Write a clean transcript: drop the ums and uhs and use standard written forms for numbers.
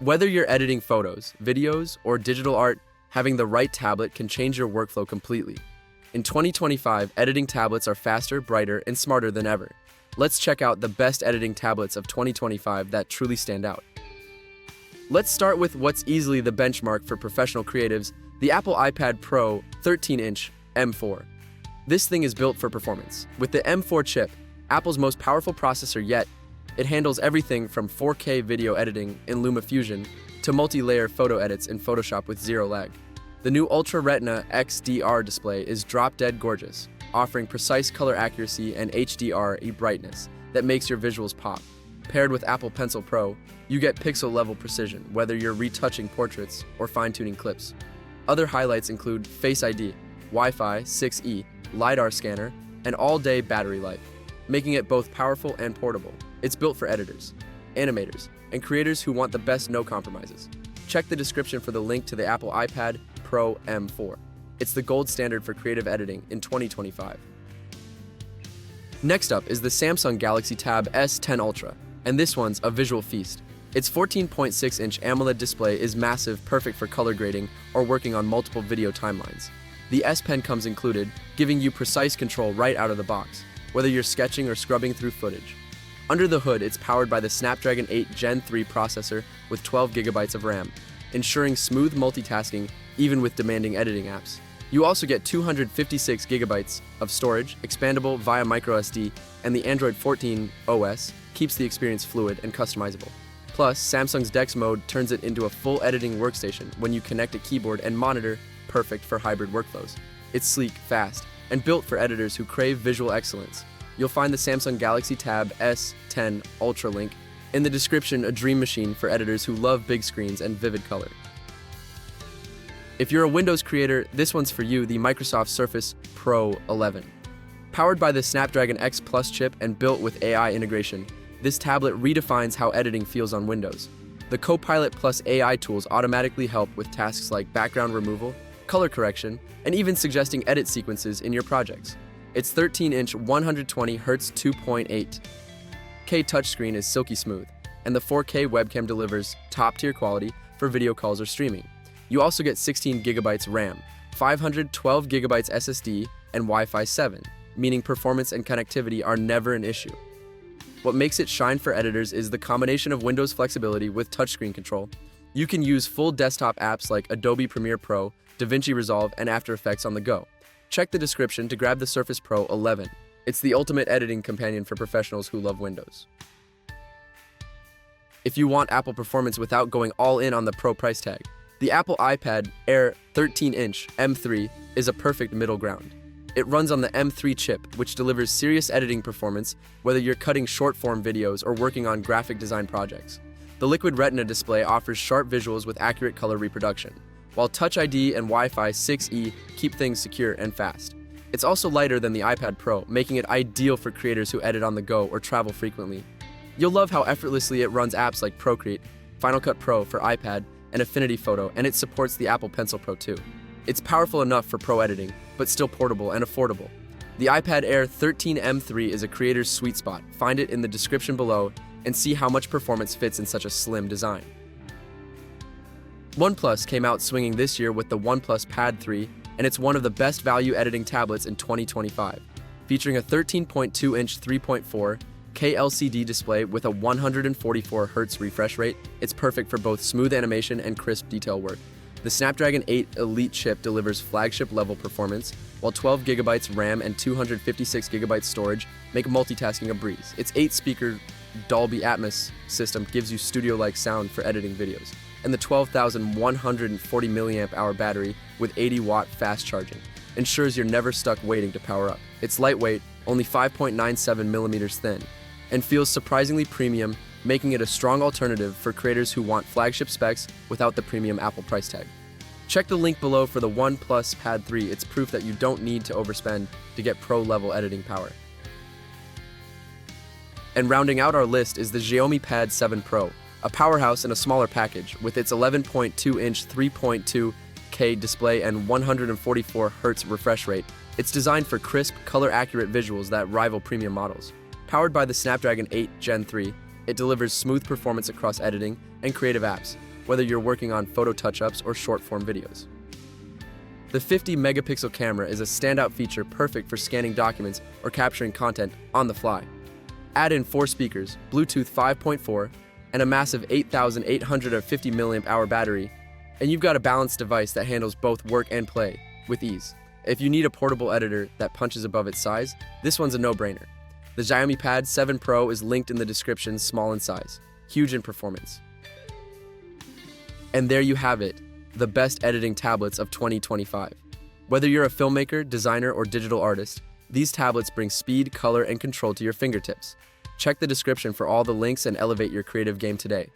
Whether you're editing photos, videos, or digital art, having the right tablet can change your workflow completely. In 2025, editing tablets are faster, brighter, and smarter than ever. Let's check out the best editing tablets of 2025 that truly stand out. Let's start with what's easily the benchmark for professional creatives, the Apple iPad Pro 13-inch M4. This thing is built for performance. With the M4 chip, Apple's most powerful processor yet, it handles everything from 4K video editing in LumaFusion to multi-layer photo edits in Photoshop with zero lag. The new Ultra Retina XDR display is drop-dead gorgeous, offering precise color accuracy and HDR brightness that makes your visuals pop. Paired with Apple Pencil Pro, you get pixel-level precision, whether you're retouching portraits or fine-tuning clips. Other highlights include Face ID, Wi-Fi 6E, LiDAR scanner, and all-day battery life, making it both powerful and portable. It's built for editors, animators, and creators who want the best no compromises. Check the description for the link to the Apple iPad Pro M4. It's the gold standard for creative editing in 2025. Next up is the Samsung Galaxy Tab S10 Ultra, and this one's a visual feast. Its 14.6-inch AMOLED display is massive, perfect for color grading or working on multiple video timelines. The S Pen comes included, giving you precise control right out of the box, whether you're sketching or scrubbing through footage. Under the hood, it's powered by the Snapdragon 8 Gen 3 processor with 12 GB of RAM, ensuring smooth multitasking even with demanding editing apps. You also get 256 GB of storage, expandable via microSD, and the Android 14 OS keeps the experience fluid and customizable. Plus, Samsung's DeX mode turns it into a full editing workstation when you connect a keyboard and monitor, perfect for hybrid workflows. It's sleek, fast, and built for editors who crave visual excellence. You'll find the Samsung Galaxy Tab S10 Ultra link in the description, a dream machine for editors who love big screens and vivid color. If you're a Windows creator, this one's for you, the Microsoft Surface Pro 11. Powered by the Snapdragon X Plus chip and built with AI integration, this tablet redefines how editing feels on Windows. The Copilot Plus AI tools automatically help with tasks like background removal, color correction, and even suggesting edit sequences in your projects. Its 13-inch 120Hz 2.8K touchscreen is silky smooth, and the 4K webcam delivers top-tier quality for video calls or streaming. You also get 16 GB RAM, 512 GB SSD, and Wi-Fi 7, meaning performance and connectivity are never an issue. What makes it shine for editors is the combination of Windows flexibility with touchscreen control. You can use full desktop apps like Adobe Premiere Pro, DaVinci Resolve, and After Effects on the go. Check the description to grab the Surface Pro 11. It's the ultimate editing companion for professionals who love Windows. If you want Apple performance without going all in on the Pro price tag, the Apple iPad Air 13-inch M3 is a perfect middle ground. It runs on the M3 chip, which delivers serious editing performance whether you're cutting short-form videos or working on graphic design projects. The Liquid Retina display offers sharp visuals with accurate color reproduction, while Touch ID and Wi-Fi 6E keep things secure and fast. It's also lighter than the iPad Pro, making it ideal for creators who edit on the go or travel frequently. You'll love how effortlessly it runs apps like Procreate, Final Cut Pro for iPad, and Affinity Photo, and it supports the Apple Pencil Pro too. It's powerful enough for pro editing, but still portable and affordable. The iPad Air 13 M3 is a creator's sweet spot. Find it in the description below and see how much performance fits in such a slim design. OnePlus came out swinging this year with the OnePlus Pad 3, and it's one of the best value editing tablets in 2025. Featuring a 13.2-inch 3.4K LCD display with a 144Hz refresh rate, it's perfect for both smooth animation and crisp detail work. The Snapdragon 8 Elite chip delivers flagship-level performance, while 12 GB RAM and 256 GB storage make multitasking a breeze. Its 8-speaker Dolby Atmos system gives you studio-like sound for editing videos, and the 12,140 mAh battery with 80-watt fast charging ensures you're never stuck waiting to power up. It's lightweight, only 5.97 millimeters thin, and feels surprisingly premium, making it a strong alternative for creators who want flagship specs without the premium Apple price tag. Check the link below for the OnePlus Pad 3. It's proof that you don't need to overspend to get pro-level editing power. And rounding out our list is the Xiaomi Pad 7 Pro, a powerhouse in a smaller package. With its 11.2-inch 3.2K display and 144Hz refresh rate, it's designed for crisp, color-accurate visuals that rival premium models. Powered by the Snapdragon 8 Gen 3, it delivers smooth performance across editing and creative apps, whether you're working on photo touch-ups or short-form videos. The 50-megapixel camera is a standout feature perfect for scanning documents or capturing content on the fly. Add in 4 speakers, Bluetooth 5.4, and a massive 8,850 mAh battery, and you've got a balanced device that handles both work and play with ease. If you need a portable editor that punches above its size, this one's a no-brainer. The Xiaomi Pad 7 Pro is linked in the description, small in size, huge in performance. And there you have it, the best editing tablets of 2025. Whether you're a filmmaker, designer, or digital artist, these tablets bring speed, color, and control to your fingertips. Check the description for all the links and elevate your creative game today.